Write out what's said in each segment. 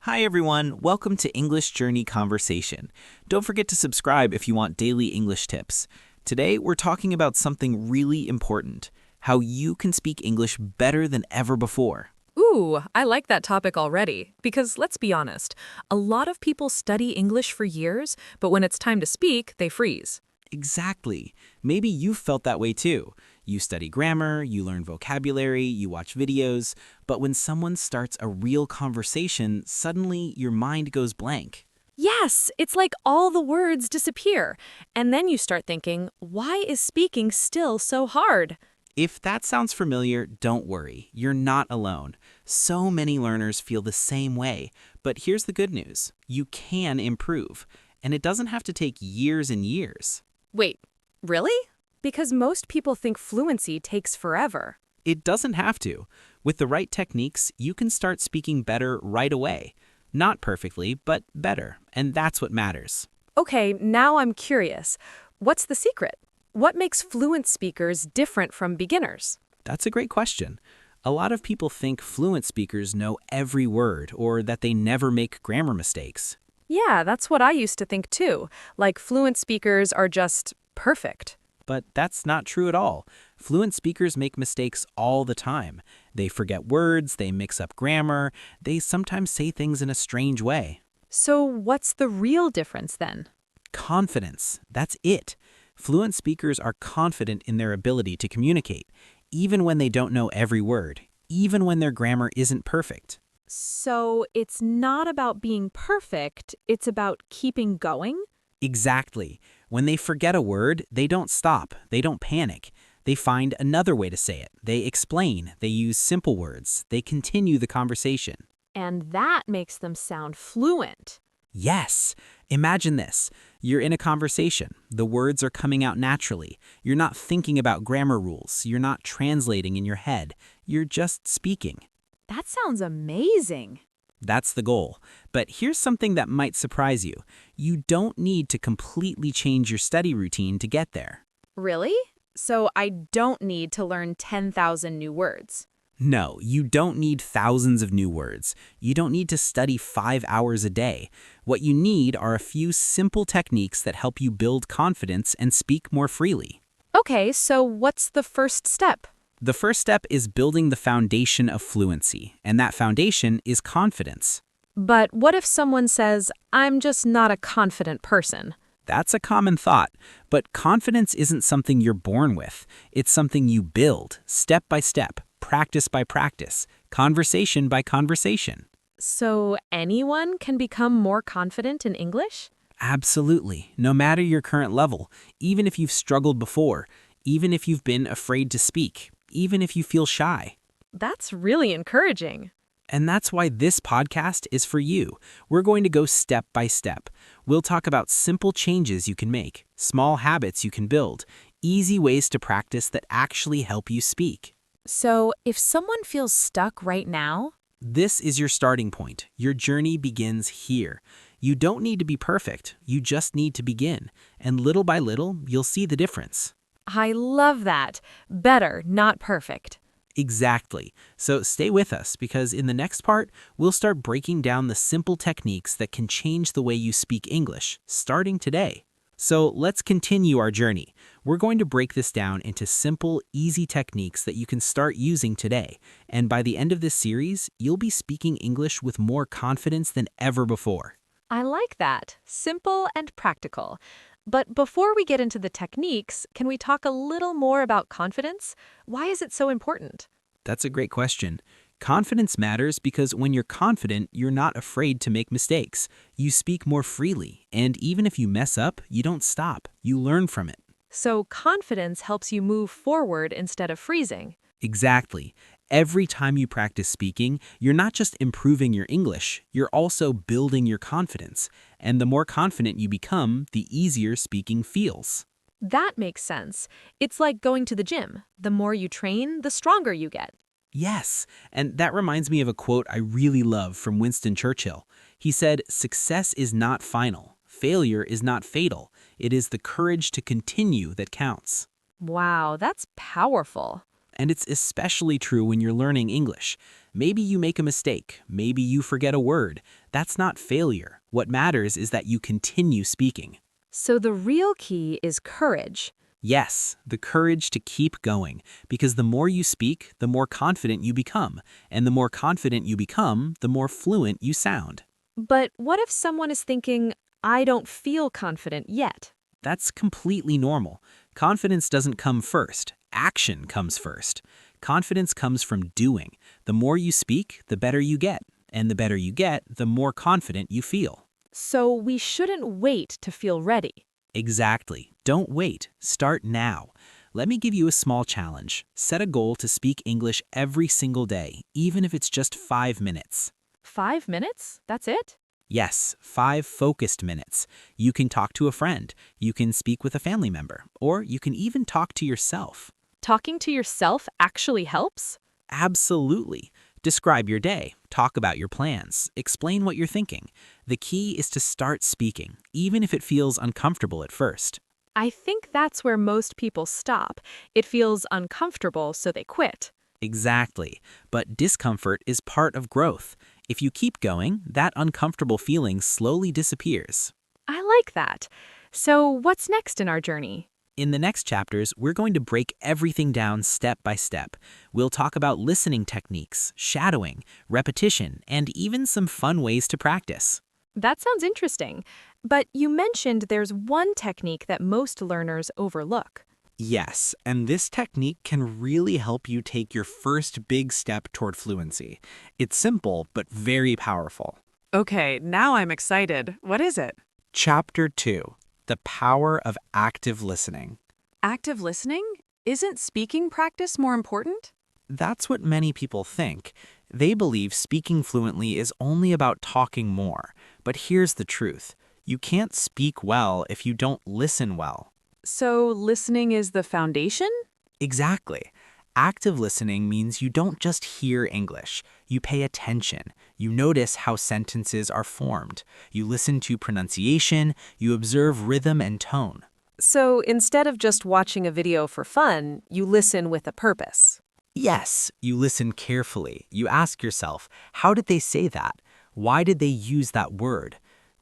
Hi everyone, welcome to English Journey Conversation. Don't forget to subscribe if you want daily English tips. Today we're talking about something really important, how you can speak English better than ever before. Ooh, I like that topic already, because let's be honest, a lot of people study English for years, but when it's time to speak, they freeze. Exactly. Maybe you've felt that way too. You study grammar, you learn vocabulary, you watch videos, but when someone starts a real conversation, suddenly your mind goes blank. Yes, it's like all the words disappear. And then you start thinking, why is speaking still so hard? If that sounds familiar, don't worry. You're not alone. So many learners feel the same way. But here's the good news. You can improve. And it doesn't have to take years and years. Wait, really? Because most people think fluency takes forever. It doesn't have to. With the right techniques, you can start speaking better right away. Not perfectly, but better. And that's what matters. Okay, now I'm curious. What's the secret? What makes fluent speakers different from beginners? That's a great question. A lot of people think fluent speakers know every word or that they never make grammar mistakes. Yeah, that's what I used to think too. Like fluent speakers are just perfect. But that's not true at all. Fluent speakers make mistakes all the time. They forget words, they mix up grammar, they sometimes say things in a strange way. So what's the real difference then? Confidence, that's it. Fluent speakers are confident in their ability to communicate, even when they don't know every word, even when their grammar isn't perfect. So it's not about being perfect, it's about keeping going? Exactly. When they forget a word, they don't stop, they don't panic. They find another way to say it. They explain, they use simple words, they continue the conversation. And that makes them sound fluent. Yes. Imagine this. You're in a conversation. The words are coming out naturally. You're not thinking about grammar rules. You're not translating in your head. You're just speaking. That sounds amazing. That's the goal. But here's something that might surprise you. You don't need to completely change your study routine to get there. Really? So I don't need to learn 10,000 new words. No, you don't need thousands of new words. You don't need to study 5 hours a day. What you need are a few simple techniques that help you build confidence and speak more freely. Okay, so what's the first step? The first step is building the foundation of fluency, and that foundation is confidence. But what if someone says, I'm just not a confident person? That's a common thought, but confidence isn't something you're born with. It's something you build, step by step, practice by practice, conversation by conversation. So anyone can become more confident in English? Absolutely, no matter your current level, even if you've struggled before, even if you've been afraid to speak, even if you feel shy. That's really encouraging. And that's why this podcast is for you. We're going to go step by step. We'll talk about simple changes you can make, small habits you can build, easy ways to practice that actually help you speak. So if someone feels stuck right now, This is your starting point. Your journey begins here. You don't need to be perfect. You just need to begin. And little by little, you'll see the difference. I love that. Better, not perfect. Exactly. So stay with us because in the next part, we'll start breaking down the simple techniques that can change the way you speak English, starting today. So let's continue our journey. We're going to break this down into simple, easy techniques that you can start using today. And by the end of this series, you'll be speaking English with more confidence than ever before. I like that. Simple and practical. But before we get into the techniques, can we talk a little more about confidence? Why is it so important? That's a great question. Confidence matters because when you're confident, you're not afraid to make mistakes. You speak more freely, and even if you mess up, you don't stop. You learn from it. So confidence helps you move forward instead of freezing. Exactly. Every time you practice speaking, you're not just improving your English, you're also building your confidence. And the more confident you become, the easier speaking feels. That makes sense. It's like going to the gym. The more you train, the stronger you get. Yes, and that reminds me of a quote I really love from Winston Churchill. He said, "Success is not final. Failure is not fatal. It is the courage to continue that counts." Wow, that's powerful. and it's especially true when you're learning English. Maybe you make a mistake, maybe you forget a word. That's not failure. What matters is that you continue speaking. So the real key is courage. Yes, the courage to keep going, because the more you speak, the more confident you become, and the more confident you become, the more fluent you sound. But what if someone is thinking, I don't feel confident yet? That's completely normal. Confidence doesn't come first. Action comes first. Confidence comes from doing. The more you speak, the better you get. And the better you get, the more confident you feel. So we shouldn't wait to feel ready. Exactly. Don't wait. Start now. Let me give you a small challenge. Set a goal to speak English every single day, even if it's just 5 minutes. 5 minutes? That's it? Yes, 5 focused minutes. You can talk to a friend, you can speak with a family member, or you can even talk to yourself. Talking to yourself actually helps? Absolutely. Describe your day, talk about your plans, explain what you're thinking. The key is to start speaking, even if it feels uncomfortable at first. I think that's where most people stop. It feels uncomfortable, so they quit. Exactly. But discomfort is part of growth. If you keep going, that uncomfortable feeling slowly disappears. I like that. So what's next in our journey? In the next chapters, we're going to break everything down step by step. We'll talk about listening techniques, shadowing, repetition, and even some fun ways to practice. That sounds interesting. But you mentioned there's one technique that most learners overlook. Yes, and this technique can really help you take your first big step toward fluency. It's simple, but very powerful. Okay, now I'm excited. What is it? Chapter 2, The Power of Active Listening. Active listening? Isn't speaking practice more important? That's what many people think. They believe speaking fluently is only about talking more. But here's the truth. You can't speak well if you don't listen well. So listening is the foundation? Exactly. Active listening means you don't just hear English. You pay attention. You notice how sentences are formed. You listen to pronunciation. You observe rhythm and tone. So instead of just watching a video for fun, you listen with a purpose. Yes, you listen carefully. You ask yourself, how did they say that? Why did they use that word?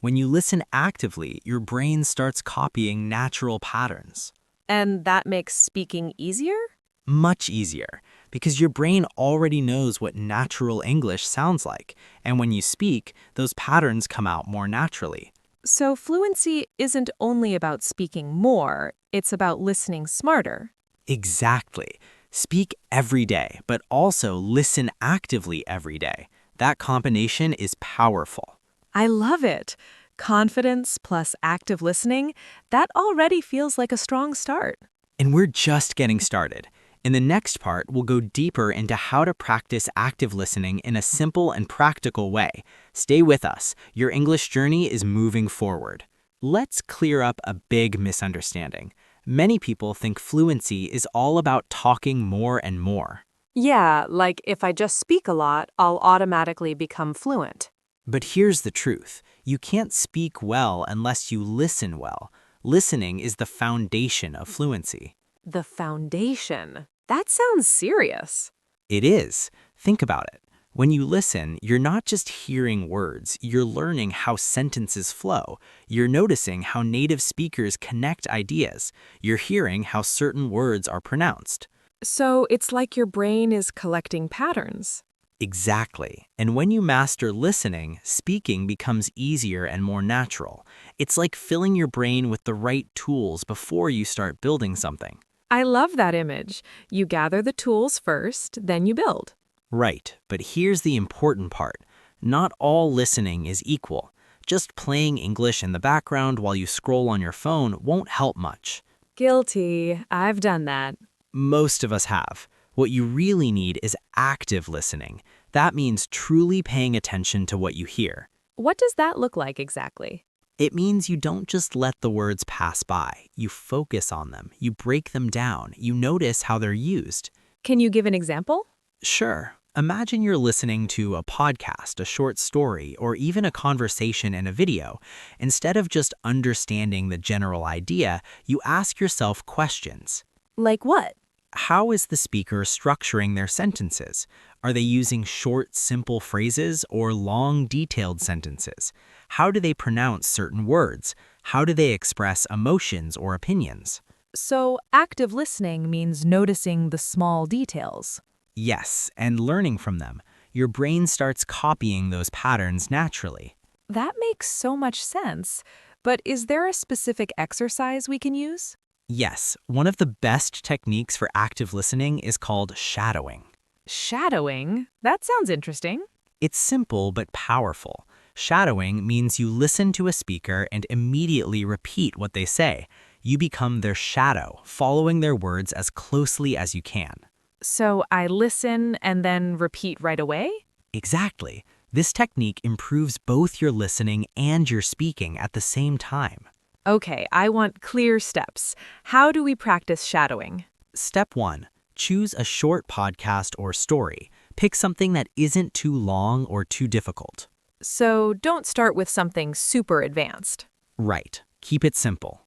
When you listen actively, your brain starts copying natural patterns. And that makes speaking easier? Much easier, because your brain already knows what natural English sounds like, and when you speak, those patterns come out more naturally. So fluency isn't only about speaking more, it's about listening smarter. Exactly. Speak every day, but also listen actively every day. That combination is powerful. I love it. Confidence plus active listening, that already feels like a strong start. And we're just getting started. In the next part, we'll go deeper into how to practice active listening in a simple and practical way. Stay with us. Your English journey is moving forward. Let's clear up a big misunderstanding. Many people think fluency is all about talking more and more. Yeah, like if I just speak a lot, I'll automatically become fluent. But here's the truth. You can't speak well unless you listen well. Listening is the foundation of fluency. The foundation. That sounds serious. It is. Think about it. When you listen, you're not just hearing words, you're learning how sentences flow. You're noticing how native speakers connect ideas. You're hearing how certain words are pronounced. So it's like your brain is collecting patterns. Exactly. And when you master listening, speaking becomes easier and more natural. It's like filling your brain with the right tools before you start building something. I love that image. You gather the tools first, then you build. Right, but here's the important part. Not all listening is equal. Just playing English in the background while you scroll on your phone won't help much. Guilty. I've done that. Most of us have. What you really need is active listening. That means truly paying attention to what you hear. What does that look like exactly? It means you don't just let the words pass by. You focus on them. You break them down. You notice how they're used. Can you give an example? Sure. Imagine you're listening to a podcast, a short story, or even a conversation in a video. Instead of just understanding the general idea, you ask yourself questions. Like what? how is the speaker structuring their sentences? Are they using short, simple phrases or long, detailed sentences? How do they pronounce certain words? How do they express emotions or opinions? So, active listening means noticing the small details. Yes, and learning from them. Your brain starts copying those patterns naturally. That makes so much sense. But is there a specific exercise we can use? Yes, one of the best techniques for active listening is called shadowing. Shadowing? That sounds interesting. It's simple but powerful. Shadowing means you listen to a speaker and immediately repeat what they say. You become their shadow, following their words as closely as you can. So I listen and then repeat right away? Exactly. This technique improves both your listening and your speaking at the same time. Okay, I want clear steps. How do we practice shadowing? Step 1. Choose a short podcast or story. Pick something that isn't too long or too difficult. So don't start with something super advanced. Right. Keep it simple.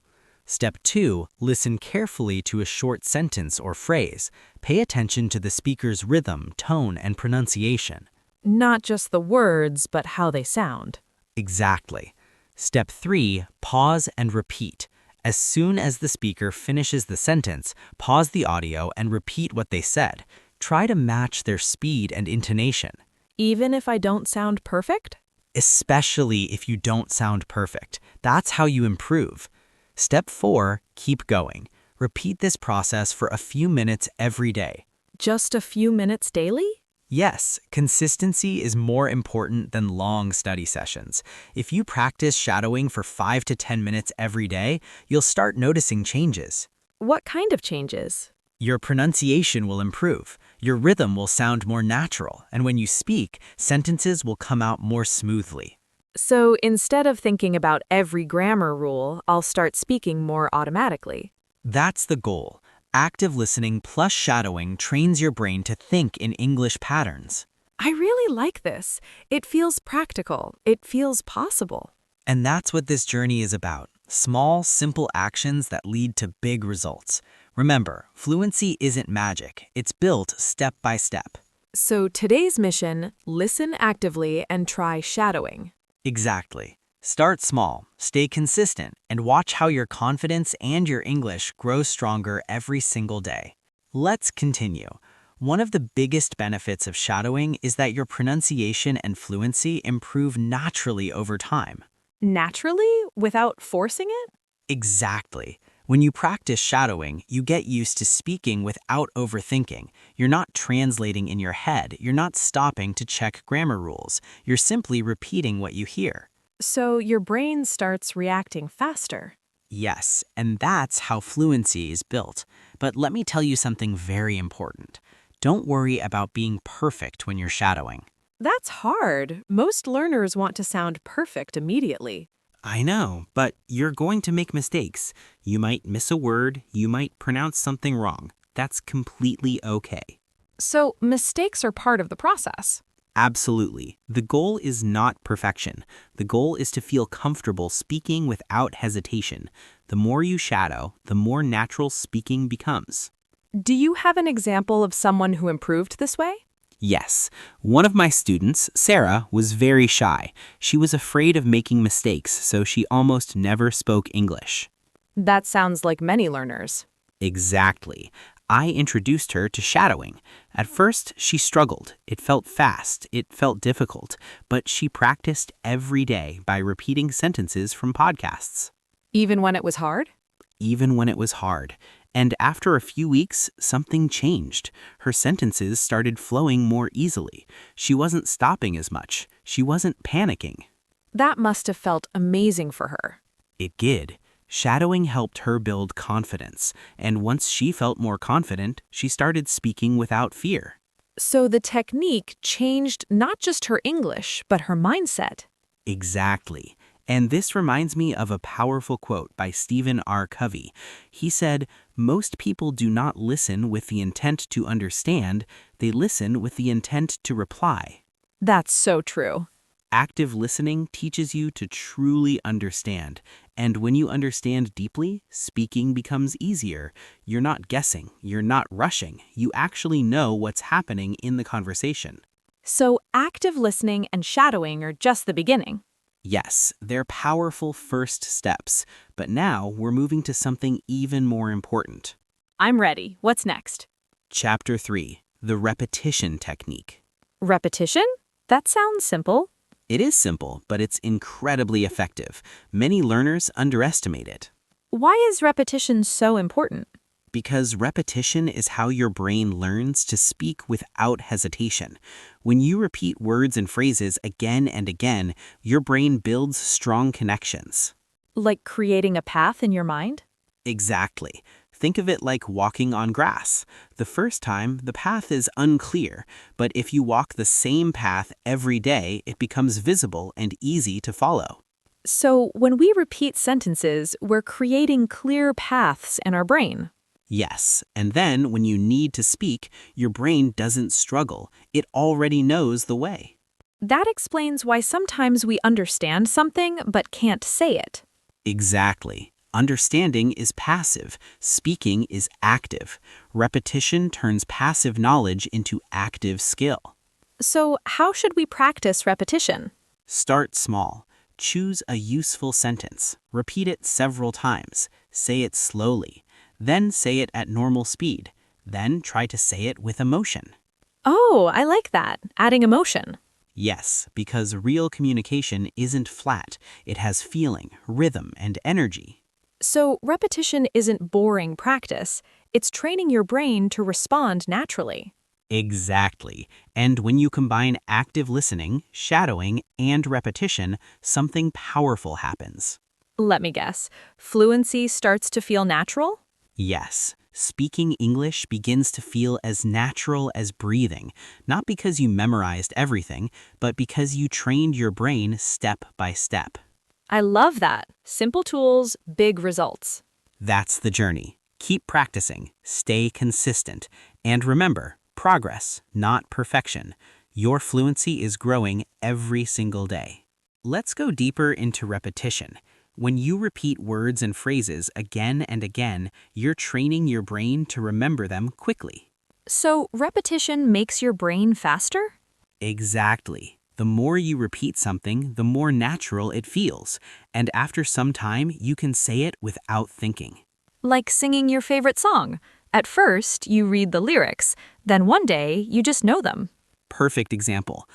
Step 2. Listen carefully to a short sentence or phrase. Pay attention to the speaker's rhythm, tone, and pronunciation. Not just the words, but how they sound. Exactly. Step 3. Pause and repeat. As soon as the speaker finishes the sentence, pause the audio and repeat what they said. Try to match their speed and intonation. Even if I don't sound perfect? Especially if you don't sound perfect. That's how you improve. Step 4. Keep going. Repeat this process for a few minutes every day. Just a few minutes daily? Yes, consistency is more important than long study sessions. If you practice shadowing for 5 to 10 minutes every day, you'll start noticing changes. What kind of changes? Your pronunciation will improve, your rhythm will sound more natural, and when you speak, sentences will come out more smoothly. So instead of thinking about every grammar rule, I'll start speaking more automatically. That's the goal. Active listening plus shadowing trains your brain to think in English patterns. I really like this. It feels practical. It feels possible. And that's what this journey is about. Small, simple actions that lead to big results. Remember, fluency isn't magic. It's built step by step. So today's mission, listen actively and try shadowing. Exactly. Start small, stay consistent, and watch how your confidence and your English grow stronger every single day. Let's continue. One of the biggest benefits of shadowing is that your pronunciation and fluency improve naturally over time. Naturally, without forcing it? Exactly. When you practice shadowing, you get used to speaking without overthinking. You're not translating in your head. You're not stopping to check grammar rules. You're simply repeating what you hear. So your brain starts reacting faster. Yes, and that's how fluency is built. But let me tell you something very important. Don't worry about being perfect when you're shadowing. That's hard. Most learners want to sound perfect immediately. I know, but you're going to make mistakes. You might miss a word, you might pronounce something wrong. That's completely okay. So mistakes are part of the process. Absolutely. The goal is not perfection. The goal is to feel comfortable speaking without hesitation. The more you shadow, the more natural speaking becomes. Do you have an example of someone who improved this way? Yes. One of my students, Sarah, was very shy. She was afraid of making mistakes, so she almost never spoke English. That sounds like many learners. Exactly. I introduced her to shadowing. At first, she struggled. It felt fast. It felt difficult. But she practiced every day by repeating sentences from podcasts. Even when it was hard? Even when it was hard. And after a few weeks, something changed. Her sentences started flowing more easily. She wasn't stopping as much. She wasn't panicking. That must have felt amazing for her. It did. Shadowing helped her build confidence, and once she felt more confident, she started speaking without fear. So the technique changed not just her English, but her mindset. Exactly. And this reminds me of a powerful quote by Stephen R. Covey. He said, "Most people do not listen with the intent to understand, they listen with the intent to reply." That's so true. Active listening teaches you to truly understand, and when you understand deeply, speaking becomes easier. You're not guessing, you're not rushing, you actually know what's happening in the conversation. So active listening and shadowing are just the beginning. Yes, they're powerful first steps, but now we're moving to something even more important. I'm ready. What's next? Chapter 3, the repetition technique. Repetition? That sounds simple. It is simple, but it's incredibly effective. Many learners underestimate it. Why is repetition so important? Because repetition is how your brain learns to speak without hesitation. When you repeat words and phrases again and again, your brain builds strong connections. Like creating a path in your mind? Exactly. Think of it like walking on grass. The first time, the path is unclear, but if you walk the same path every day, it becomes visible and easy to follow. So when we repeat sentences, we're creating clear paths in our brain. Yes, and then when you need to speak, your brain doesn't struggle. It already knows the way. That explains why sometimes we understand something but can't say it. Exactly. Understanding is passive. Speaking is active. Repetition turns passive knowledge into active skill. So how should we practice repetition? Start small. Choose a useful sentence. Repeat it several times. Say it slowly. Then say it at normal speed. Then try to say it with emotion. Oh, I like that. Adding emotion. Yes, because real communication isn't flat. It has feeling, rhythm, and energy. So repetition isn't boring practice. It's training your brain to respond naturally. Exactly. And when you combine active listening, shadowing, and repetition, something powerful happens. Let me guess. Fluency starts to feel natural? Yes, speaking English begins to feel as natural as breathing, not because you memorized everything, but because you trained your brain step by step. I love that. Simple tools, big results. That's the journey. Keep practicing, stay consistent, and remember, progress, not perfection. Your fluency is growing every single day. Let's go deeper into repetition. When you repeat words and phrases again and again, you're training your brain to remember them quickly. So repetition makes your brain faster? Exactly. The more you repeat something, the more natural it feels, and after some time, you can say it without thinking. Like singing your favorite song. At first, you read the lyrics, then one day, you just know them. Perfect example.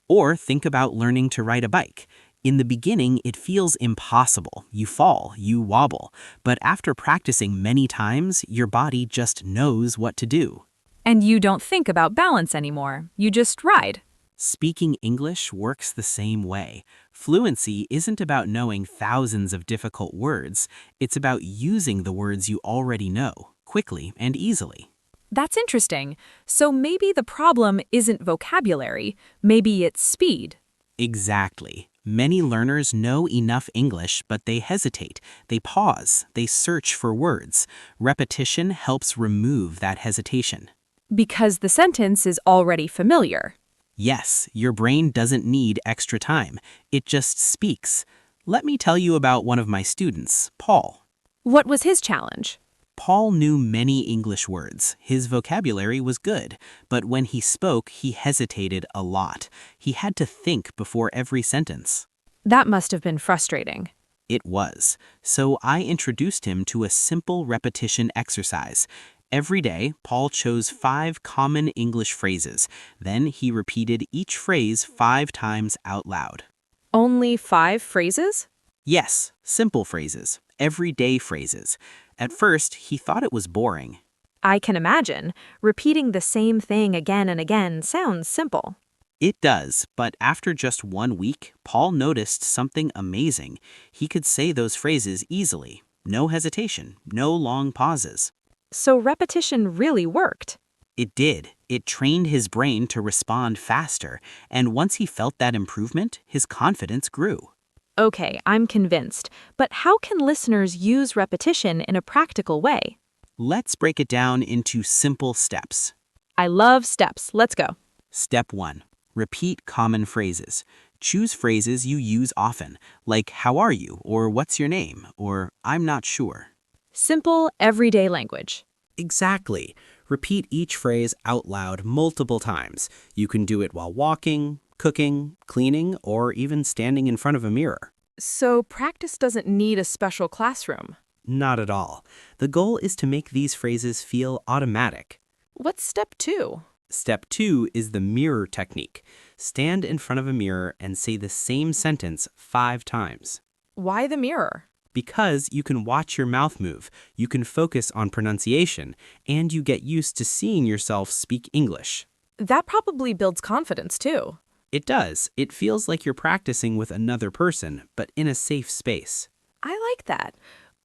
Or think about learning to ride a bike. In the beginning, it feels impossible. You fall, you wobble, but after practicing many times, your body just knows what to do. And you don't think about balance anymore. You just ride. Speaking English works the same way. Fluency isn't about knowing thousands of difficult words. It's about using the words you already know, quickly and easily. That's interesting. So maybe the problem isn't vocabulary. Maybe it's speed. Exactly. Many learners know enough English, but they hesitate. They pause. They search for words. Repetition helps remove that hesitation. Because the sentence is already familiar. Yes, your brain doesn't need extra time. It just speaks. Let me tell you about one of my students, Paul. What was his challenge? Paul knew many English words. His vocabulary was good, but when he spoke, he hesitated a lot. He had to think before every sentence. That must have been frustrating. It was. So I introduced him to a simple repetition exercise. Every day, Paul chose 5 common English phrases. Then he repeated each phrase 5 times out loud. Only 5 phrases? Yes, simple phrases, everyday phrases. At first, he thought it was boring. I can imagine. Repeating the same thing again and again sounds simple. It does, but after just 1 week, Paul noticed something amazing. He could say those phrases easily. No hesitation, no long pauses. So repetition really worked. It did. It trained his brain to respond faster, and once he felt that improvement, his confidence grew. Okay, I'm convinced. But how can listeners use repetition in a practical way? Let's break it down into simple steps. I love steps. Let's go. Step 1. Repeat common phrases. Choose phrases you use often, like how are you, or what's your name, or I'm not sure. Simple, everyday language. Exactly. Repeat each phrase out loud multiple times. You can do it while walking, cooking, cleaning, or even standing in front of a mirror. So practice doesn't need a special classroom. Not at all. The goal is to make these phrases feel automatic. What's step 2? Step 2 is the mirror technique. Stand in front of a mirror and say the same sentence 5 times. Why the mirror? Because you can watch your mouth move, you can focus on pronunciation, and you get used to seeing yourself speak English. That probably builds confidence too. It does. It feels like you're practicing with another person, but in a safe space. I like that.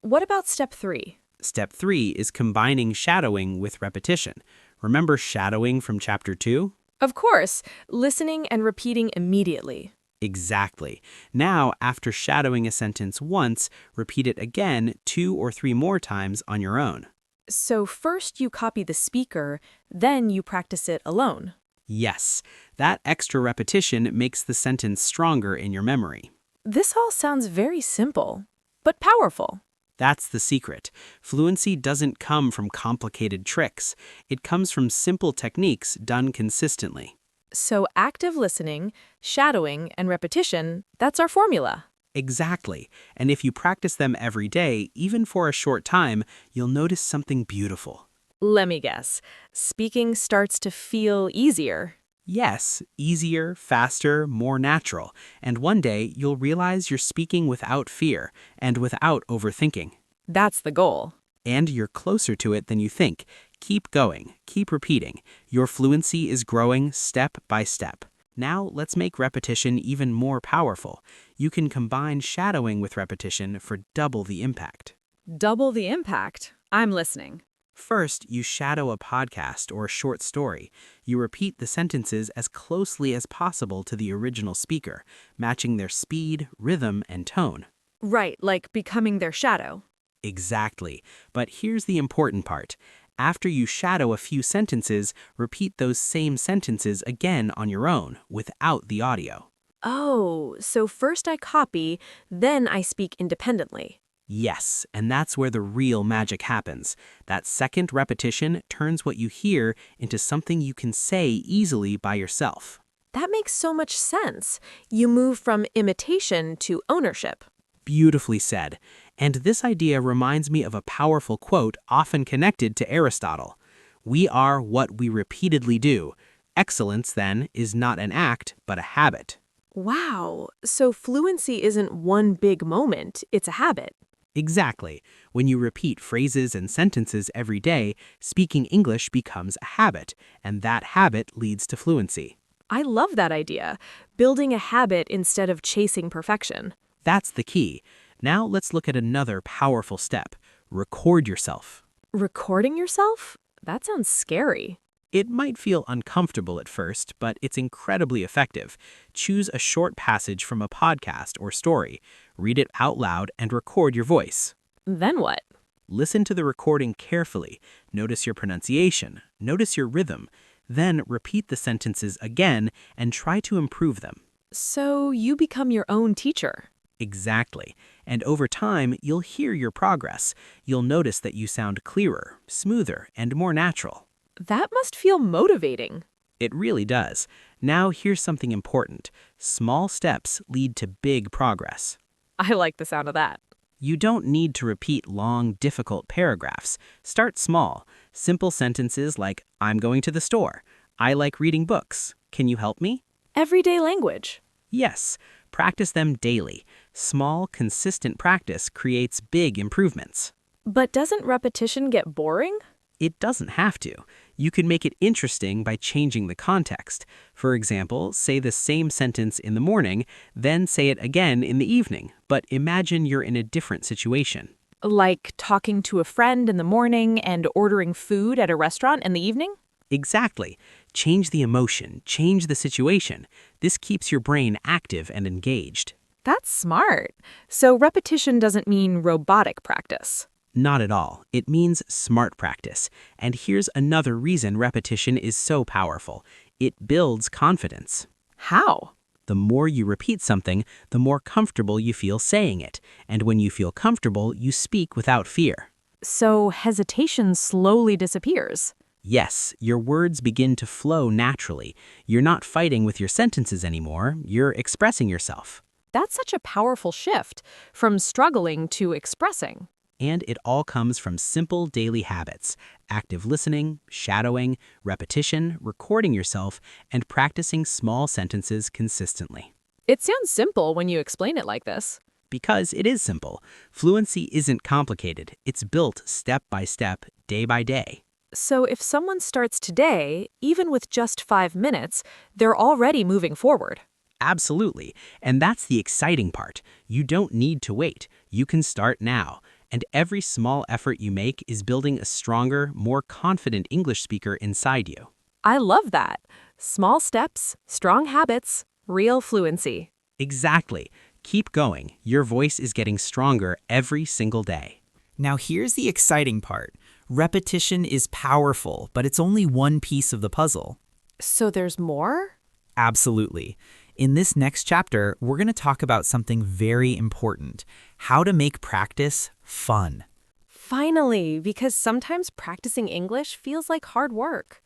What about step 3? Step 3 is combining shadowing with repetition. Remember shadowing from chapter 2? Of course, listening and repeating immediately. Exactly. Now, after shadowing a sentence once, repeat it again 2 or 3 more times on your own. So first you copy the speaker, then you practice it alone. Yes, that extra repetition makes the sentence stronger in your memory. This all sounds very simple, but powerful. That's the secret. Fluency doesn't come from complicated tricks. It comes from simple techniques done consistently. So active listening, shadowing, and repetition, that's our formula. Exactly. And if you practice them every day, even for a short time, you'll notice something beautiful. Let me guess. Speaking starts to feel easier. Yes, easier, faster, more natural. And one day, you'll realize you're speaking without fear and without overthinking. That's the goal. And you're closer to it than you think. Keep going, keep repeating. Your fluency is growing step by step. Now let's make repetition even more powerful. You can combine shadowing with repetition for double the impact. Double the impact. I'm listening. First, you shadow a podcast or a short story. You repeat the sentences as closely as possible to the original speaker, matching their speed, rhythm, and tone. Right, like becoming their shadow. Exactly. But here's the important part. After you shadow a few sentences, repeat those same sentences again on your own, without the audio. Oh, so first I copy, then I speak independently. Yes, and that's where the real magic happens. That second repetition turns what you hear into something you can say easily by yourself. That makes so much sense. You move from imitation to ownership. Beautifully said. And this idea reminds me of a powerful quote often connected to Aristotle. We are what we repeatedly do. Excellence, then, is not an act, but a habit. Wow, so fluency isn't one big moment, it's a habit. Exactly. When you repeat phrases and sentences every day, speaking English becomes a habit, and that habit leads to fluency. I love that idea. Building a habit instead of chasing perfection. That's the key. Now let's look at another powerful step. Record yourself. Recording yourself? That sounds scary. It might feel uncomfortable at first, but it's incredibly effective. Choose a short passage from a podcast or story, read it out loud, and record your voice. Then what? Listen to the recording carefully. Notice your pronunciation. Notice your rhythm. Then repeat the sentences again and try to improve them. So you become your own teacher. Exactly. And over time, you'll hear your progress. You'll notice that you sound clearer, smoother, and more natural. That must feel motivating. It really does. Now here's something important. Small steps lead to big progress. I like the sound of that. You don't need to repeat long, difficult paragraphs. Start small. Simple sentences like, I'm going to the store. I like reading books. Can you help me? Everyday language. Yes. Practice them daily. Small, consistent practice creates big improvements. But doesn't repetition get boring? It doesn't have to. You can make it interesting by changing the context. For example, say the same sentence in the morning, then say it again in the evening, but imagine you're in a different situation. Like talking to a friend in the morning and ordering food at a restaurant in the evening? Exactly. Change the emotion, change the situation. This keeps your brain active and engaged. That's smart. So repetition doesn't mean robotic practice. Not at all. It means smart practice. And here's another reason repetition is so powerful. It builds confidence. How? The more you repeat something, the more comfortable you feel saying it. And when you feel comfortable, you speak without fear. So hesitation slowly disappears. Yes, your words begin to flow naturally. You're not fighting with your sentences anymore, you're expressing yourself. That's such a powerful shift from struggling to expressing. And it all comes from simple daily habits: active listening, shadowing, repetition, recording yourself, and practicing small sentences consistently. It sounds simple when you explain it like this. Because it is simple. Fluency isn't complicated. It's built step by step, day by day. So if someone starts today, even with just 5 minutes, they're already moving forward. Absolutely. And that's the exciting part. You don't need to wait. You can start now. And every small effort you make is building a stronger, more confident English speaker inside you. I love that. Small steps, strong habits, real fluency. Exactly. Keep going. Your voice is getting stronger every single day. Now here's the exciting part. Repetition is powerful, but it's only one piece of the puzzle. So there's more? Absolutely. In this next chapter, we're going to talk about something very important: how to make practice fun. Finally, because sometimes practicing English feels like hard work.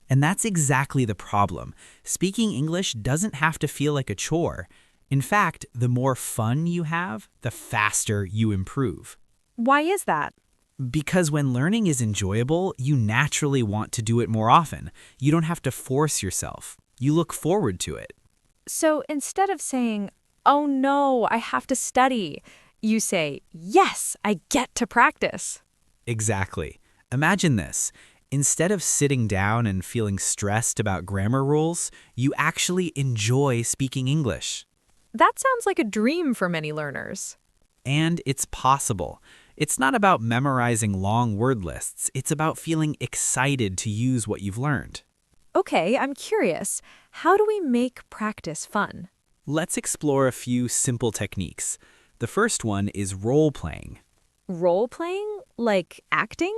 And that's exactly the problem. Speaking English doesn't have to feel like a chore. In fact, the more fun you have, the faster you improve. Why is that? Because when learning is enjoyable, you naturally want to do it more often. You don't have to force yourself. You look forward to it. So instead of saying, "Oh no, I have to study," you say, "Yes, I get to practice." Exactly. Imagine this. Instead of sitting down and feeling stressed about grammar rules, you actually enjoy speaking English. That sounds like a dream for many learners. And it's possible. It's not about memorizing long word lists. It's about feeling excited to use what you've learned. Okay, I'm curious. How do we make practice fun? Let's explore a few simple techniques. The first one is role-playing. Role-playing? Like acting?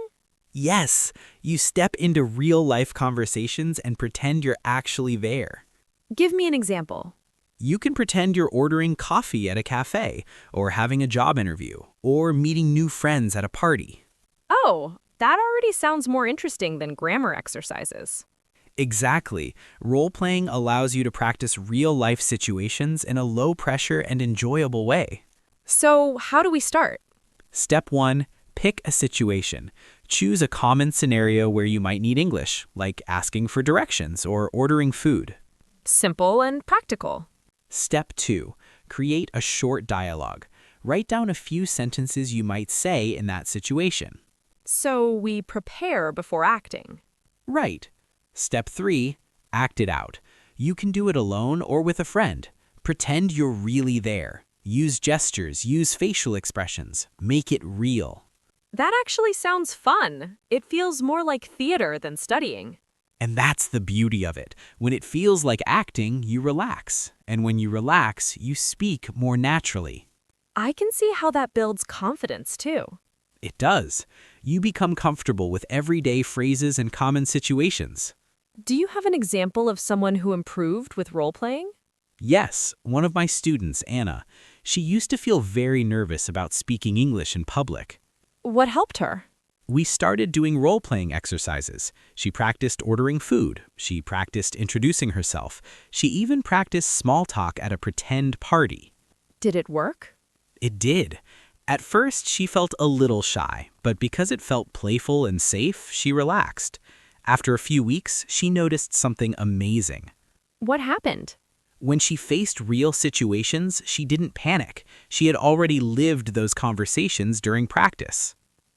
Yes, you step into real-life conversations and pretend you're actually there. Give me an example. You can pretend you're ordering coffee at a cafe, or having a job interview, or meeting new friends at a party. Oh, that already sounds more interesting than grammar exercises. Exactly. Role-playing allows you to practice real-life situations in a low-pressure and enjoyable way. So, how do we start? Step 1. Pick a situation. Choose a common scenario where you might need English, like asking for directions or ordering food. Simple and practical. Step 2. Create a short dialogue. Write down a few sentences you might say in that situation. So, we prepare before acting. Right. Step 3. Act it out. You can do it alone or with a friend. Pretend you're really there. Use gestures, use facial expressions. Make it real. That actually sounds fun. It feels more like theater than studying. And that's the beauty of it. When it feels like acting, you relax. And when you relax, you speak more naturally. I can see how that builds confidence, too. It does. You become comfortable with everyday phrases and common situations. Do you have an example of someone who improved with role-playing? Yes, one of my students, Anna. She used to feel very nervous about speaking English in public. What helped her? We started doing role-playing exercises. She practiced ordering food. She practiced introducing herself. She even practiced small talk at a pretend party. Did it work? It did. At first, she felt a little shy, but because it felt playful and safe, she relaxed. After a few weeks, she noticed something amazing. What happened? When she faced real situations, she didn't panic. She had already lived those conversations during practice.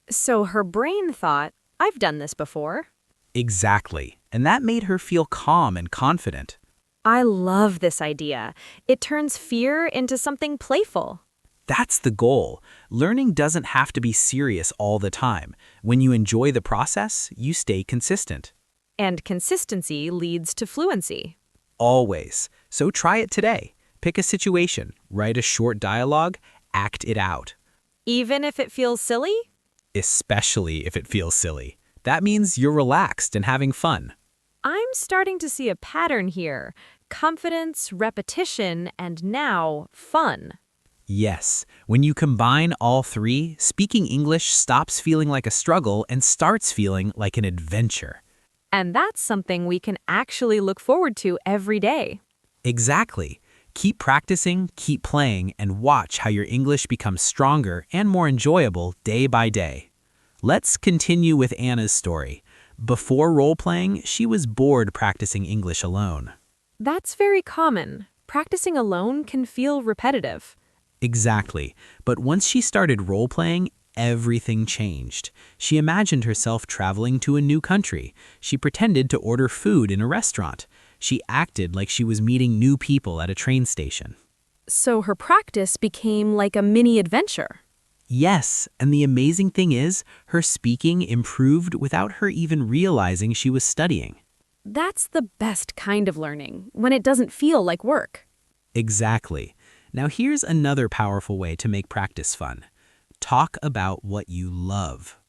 So her brain thought, "I've done this before." Exactly. And that made her feel calm and confident. I love this idea. It turns fear into something playful. That's the goal. Learning doesn't have to be serious all the time. When you enjoy the process, you stay consistent. And consistency leads to fluency. Always. So try it today. Pick a situation, write a short dialogue, act it out. Even if it feels silly? Especially if it feels silly. That means you're relaxed and having fun. I'm starting to see a pattern here. confidence, repetition, and now fun. Yes, when you combine all three, speaking English stops feeling like a struggle and starts feeling like an adventure. And that's something we can actually look forward to every day. Exactly. Keep practicing, keep playing, and watch how your English becomes stronger and more enjoyable day by day. Let's continue with Anna's story. Before role-playing, she was bored practicing English alone. That's very common. Practicing alone can feel repetitive. Exactly. But once she started role-playing, everything changed. She imagined herself traveling to a new country. She pretended to order food in a restaurant. She acted like she was meeting new people at a train station. So her practice became like a mini adventure. Yes, and the amazing thing is, her speaking improved without her even realizing she was studying. That's the best kind of learning, when it doesn't feel like work. Exactly. Now here's another powerful way to make practice fun. Talk about what you love.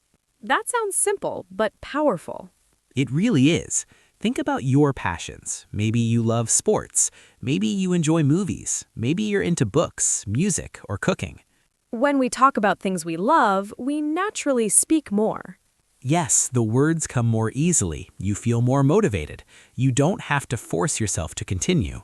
That sounds simple, but powerful. It really is. Think about your passions. Maybe you love sports. Maybe you enjoy movies. Maybe you're into books, music, or cooking. When we talk about things we love, we naturally speak more. Yes, the words come more easily. You feel more motivated. You don't have to force yourself to continue.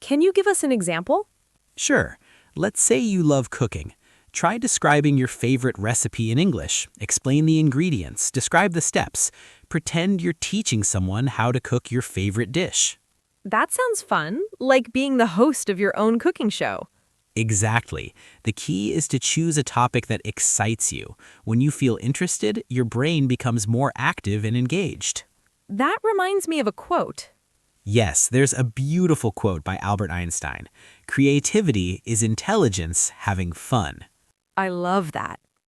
Can you give us an example? Sure. Let's say you love cooking. Try describing your favorite recipe in English. Explain the ingredients. Describe the steps. Pretend you're teaching someone how to cook your favorite dish. That sounds fun, like being the host of your own cooking show. Exactly. The key is to choose a topic that excites you. When you feel interested, your brain becomes more active and engaged. That reminds me of a quote. Yes, there's a beautiful quote by Albert Einstein. Creativity is intelligence having fun. I love that.